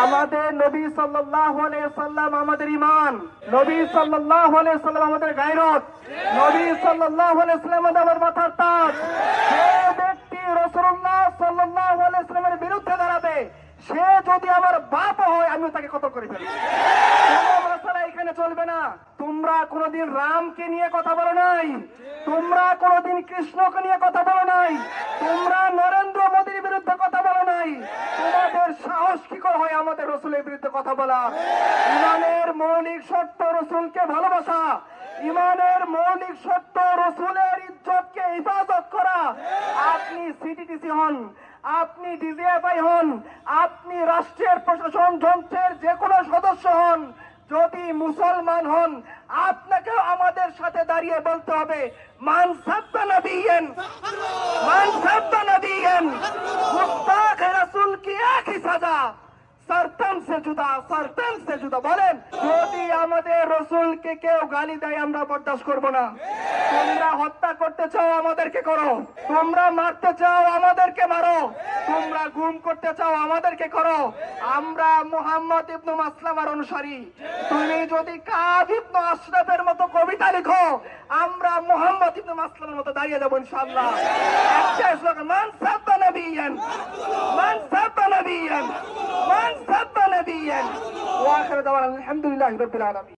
আমাদের নবী সাল্লাল্লাহু আলাইহি সাল্লাম আমাদের ঈমান, নবী সাল্লাল্লাহু আলাইহি সাল্লাম আমাদের গায়রত, নবী সাল্লাল্লাহু আলাইহি সাল্লাম আমাদের মাথার তাজ। যে ব্যক্তি রাসূলুল্লাহ সাল্লাল্লাহু আলাইহি সাল্লামের বিরুদ্ধে দাঁড়াবে, সে যদি আমার বাপ হয় আমিও তাকে কতল করে ফেলব। কোনো মাসালা এখানে চলবে না। তোমরা কোনোদিন রামকে নিয়ে কথা বলো নাই, তোমরা কোনোদিন কৃষ্ণকে নিয়ে কথা বলো নাই, তোমরা নরেন্দ্র মোদীর বিরুদ্ধে কথা বলো নাই। তোমাদের সাহস কি করে হয় আমাদের রসুলের বিরুদ্ধে কথা বলা? ইমানের মৌলিক শর্ত রসুলকে ভালোবাসা, ইমানের মৌলিক শর্ত রসুলের ইজ্জতকে হেফাজত করা। আপনি সিটিটিসি হন, আপনি ডিজিএফআই হন, আপনি রাষ্ট্রের প্রশাসন যন্ত্রের যে কোনো সদস্য হন, যদি মুসলমান হন, আপনাকে আমাদের সাথে দাঁড়িয়ে বলতে হবে মান সাব্বা নবিয়্যান, মান সাব্বা নবিয়্যান মুস্তাক রাসূল কি এক হি সাজা, সরতন সে জুদা, সরতন সে জুদা। বলেন, যদি আমাদের রসুলকে কেউ গালি দেয় আমরা বরদাস্ত করব না। তোমরা হত্যা করতে চাও আমাদেরকে করো, তোমরা মারতে চাও আমাদেরকে মারো, তোমরা গুম করতে চাও আমাদেরকে করো। আমরা মুহাম্মদ ইবনে মাসলামার অনুসারী। তুমি যদি কাব ইবনে আশরাফের মতো কবিতা লিখো, আমরা মুহাম্মদ ইবনে মাসলামার মতো দাঁড়িয়ে যাব ইনশাআল্লাহ। একটা স্লোগান, মান সাব্বা নবিয়্যান, মান সাব্বা নবিয়্যান, মান সাব্বা নবিয়্যান। ওয়া আখিরু দাওয়ানা আলহামদুলিল্লাহি রাব্বিল আলামিন।